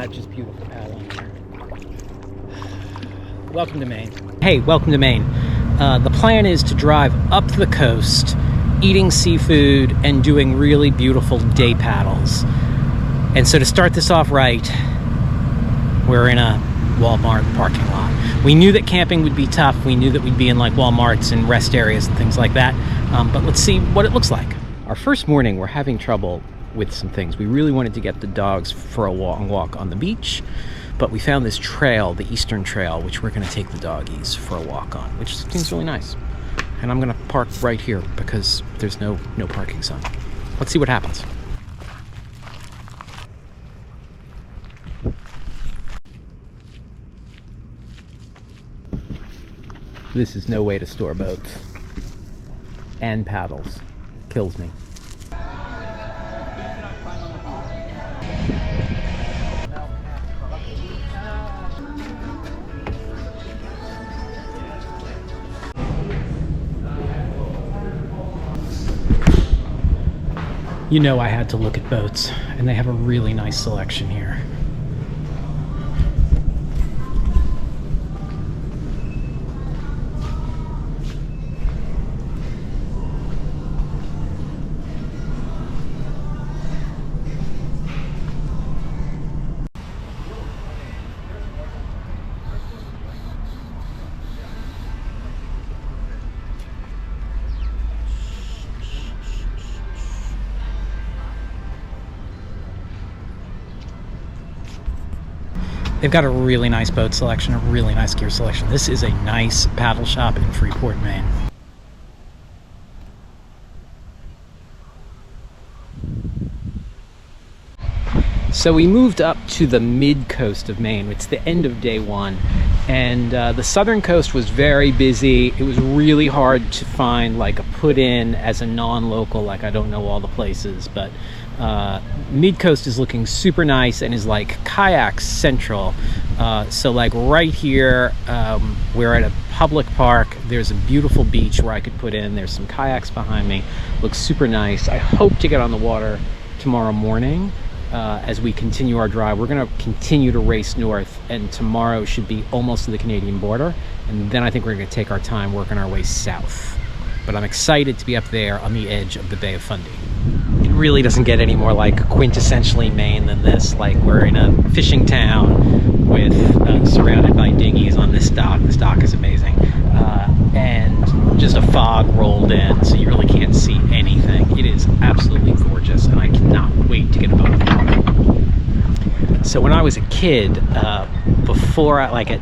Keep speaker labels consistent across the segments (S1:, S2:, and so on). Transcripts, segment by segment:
S1: that just beautiful paddling here. Welcome to Maine. Hey, welcome to Maine. The plan is to drive up the coast, eating seafood and doing really beautiful day paddles. And so to start this off right, we're in a Walmart parking lot. We knew that camping would be tough. We knew that we'd be in like Walmarts and rest areas and things like that. But let's see what it looks like. Our first morning, we're having trouble with some things. We really wanted to get the dogs for a long walk on the beach, but we found this trail, the Eastern Trail, which we're going to take the doggies for a walk on, which seems really nice. And I'm going to park right here because there's no parking sign. Let's see what happens. This is no way to store boats and paddles. Kills me. You know I had to look at boats, and they have a really nice selection here. They've got a really nice boat selection, a really nice gear selection. This is a nice paddle shop in Freeport, Maine. So we moved up to the mid-coast of Maine. It's the end of day one. And the southern coast was very busy. It was really hard to find like a put-in as a non-local. Like I don't know all the places, but mid-coast is looking super nice and is like kayak central. So like right here, we're at a public park. There's a beautiful beach where I could put in. There's some kayaks behind me. Looks super nice. I hope to get on the water tomorrow morning. As we continue our drive, we're going to continue to race north, and tomorrow should be almost to the Canadian border, and then I think we're going to take our time working our way south. But I'm excited to be up there on the edge of the Bay of Fundy. It really doesn't get any more like quintessentially Maine than this. Like we're in a fishing town with surrounded by dinghies on this dock. This dock is amazing, and just a fog rolled in, so you really can't see anything. It is absolutely gorgeous, and I cannot wait to get a boat on the water. So when I was a kid, before I, like at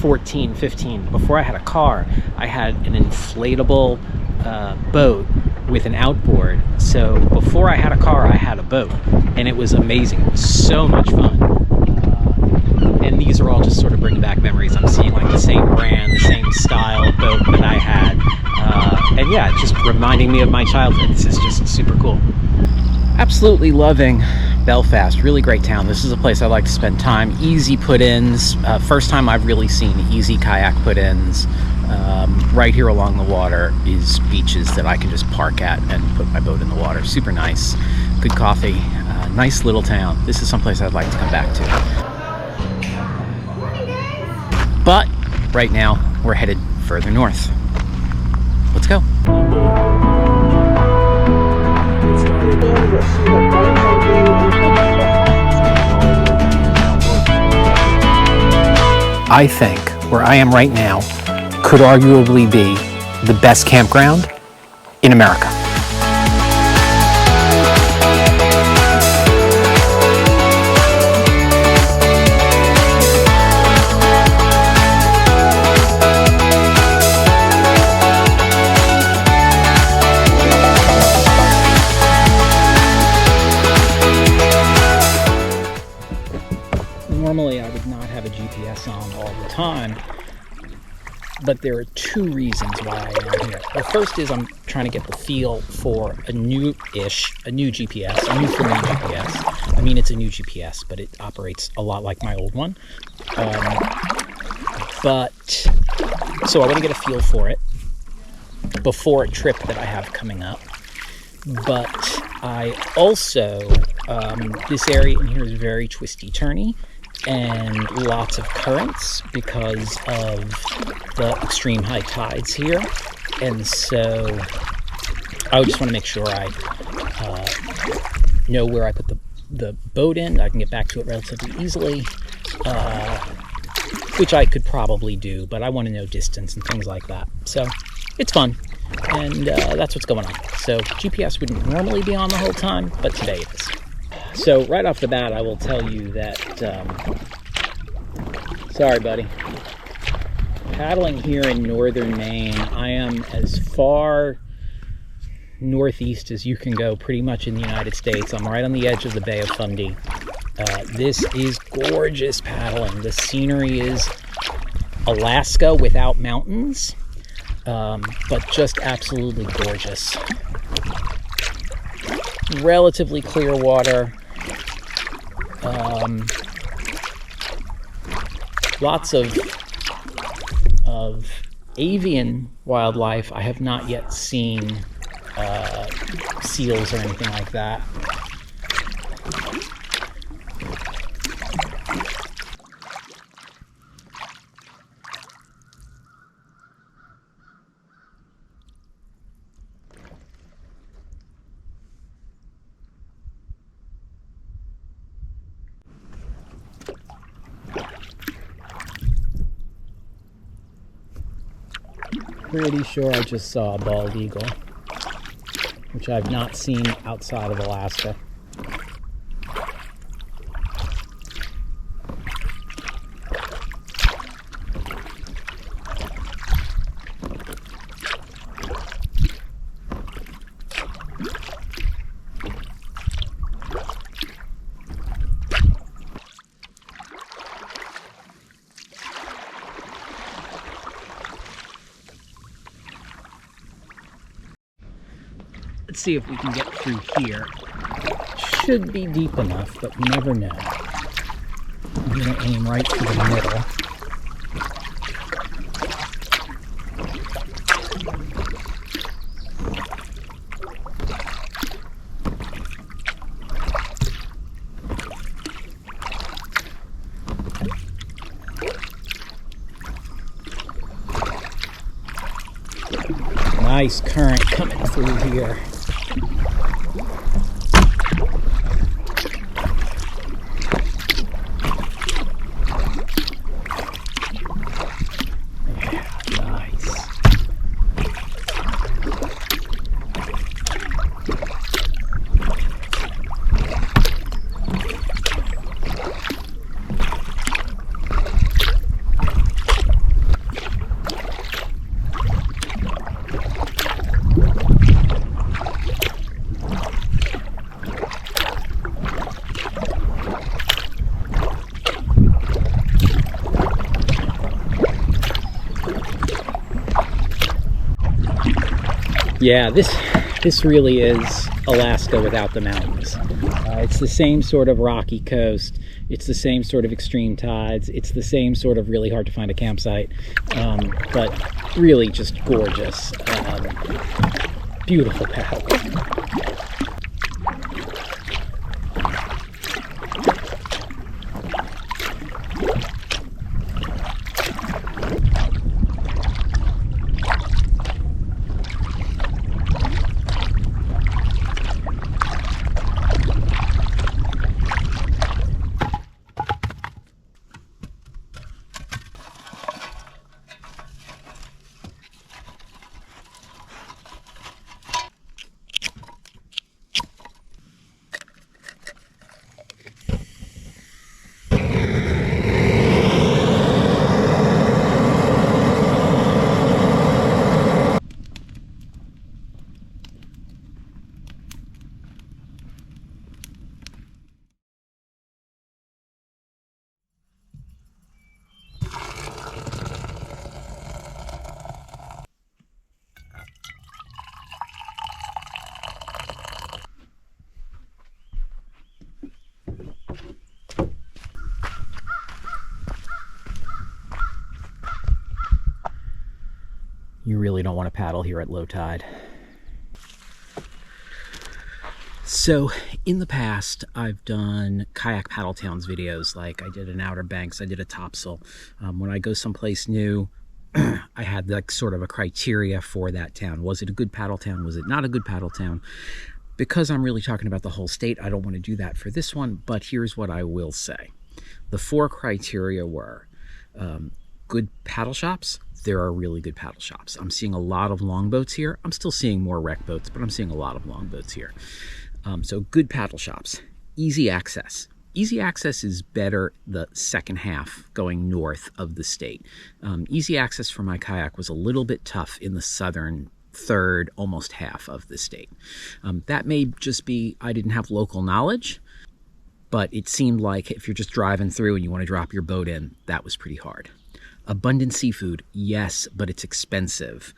S1: 14, 15, before I had a car, I had an inflatable boat with an outboard. So before I had a car, I had a boat, and it was amazing. It was so much fun. And these are all just sort of bringing back memories. I'm seeing like the same brand, the same style of boat that I had. And yeah, it's just reminding me of my childhood. This is just super cool. Absolutely loving Belfast. Really great town. This is a place I like to spend time. Easy put-ins. First time I've really seen easy kayak put-ins. Right here along the water is beaches that I can just park at and put my boat in the water. Super nice. Good coffee. Nice little town. This is someplace I'd like to come back to. But right now we're headed further north. Let's go. I think where I am right now could arguably be the best campground in America. Normally I would not have a GPS on all the time, but there are two reasons why I am here. The first is I'm trying to get the feel for a new GPS, a new for me GPS. I mean, it's a new GPS, but it operates a lot like my old one. So I want to get a feel for it before a trip that I have coming up. But I also This area in here is very twisty-turny and lots of currents because of the extreme high tides here. And so I just want to make sure I know where I put the boat in. I can get back to it relatively easily, which I could probably do, but I want to know distance and things like that. So it's fun, and that's what's going on. So GPS wouldn't normally be on the whole time, but today it is. So right off the bat, I will tell you that, sorry buddy, paddling here in northern Maine, I am as far northeast as you can go pretty much in the United States. I'm right on the edge of the Bay of Fundy. This is gorgeous paddling. The scenery is Alaska without mountains, but just absolutely gorgeous. Relatively clear water. Lots of avian wildlife. I have not yet seen seals or anything like that. Pretty sure I just saw a bald eagle, which I've not seen outside of Alaska. Let's see if we can get through here. Should be deep enough, but you never know. I'm going to aim right through the middle. Nice current coming through here. Yeah, this really is Alaska without the mountains. It's the same sort of rocky coast. It's the same sort of extreme tides. It's the same sort of really hard to find a campsite, but really just gorgeous. Beautiful paddle. You really don't want to paddle here at low tide. So in the past, I've done kayak paddle towns videos, like I did an Outer Banks, I did a Topsail. When I go someplace new, I had like sort of a criteria for that town. Was it a good paddle town? Was it not a good paddle town? Because I'm really talking about the whole state, I don't want to do that for this one, but here's what I will say. The 4 criteria were good paddle shops. There are really good paddle shops. I'm seeing a lot of longboats here. I'm still seeing more wreck boats, but I'm seeing a lot of longboats here. So good paddle shops. Easy access. Easy access is better the second half going north of the state. Easy access for my kayak was a little bit tough in the southern third, almost half of the state. That may just be I didn't have local knowledge, but it seemed like if you're just driving through and you want to drop your boat in, that was pretty hard. Abundant seafood, yes, but it's expensive.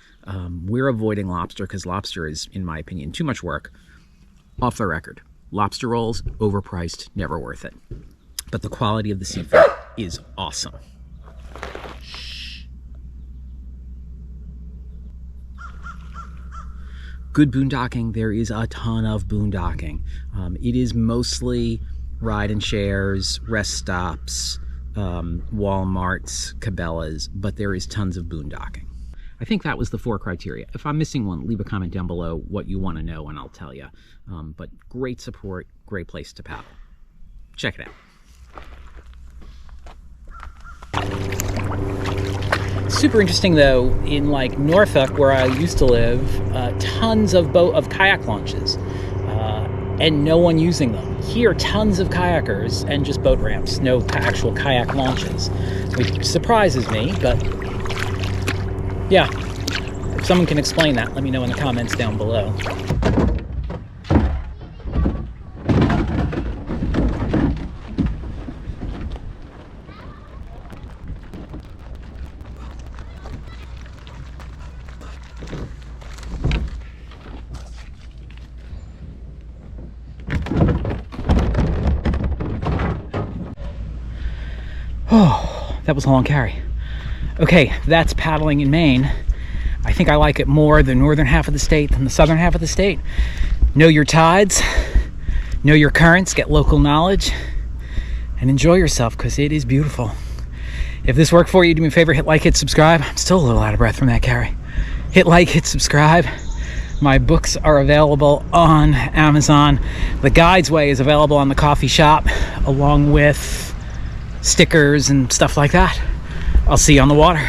S1: We're avoiding lobster because lobster is, in my opinion, too much work. Off the record, lobster rolls, overpriced, never worth it. But the quality of the seafood is awesome. Good boondocking, there is a ton of boondocking. It is mostly ride and shares, rest stops, Walmarts, Cabela's, but there is tons of boondocking. I think that was the 4 criteria. If I'm missing one, leave a comment down below what you want to know and I'll tell you. But great support, great place to paddle. Check it out. Super interesting though, in like Norfolk where I used to live, tons of kayak launches and no one using them. Here, tons of kayakers and just boat ramps, no actual kayak launches, which surprises me, but yeah, if someone can explain that, let me know in the comments down below. Oh, that was a long carry. Okay, that's paddling in Maine. I think I like it more the northern half of the state than the southern half of the state. Know your tides, know your currents, get local knowledge, and enjoy yourself because it is beautiful. If this worked for you, do me a favor, hit like, hit subscribe. I'm still a little out of breath from that carry. Hit like, hit subscribe. My books are available on Amazon. The Guides Way is available on the coffee shop, along with stickers and stuff like that. I'll see you on the water.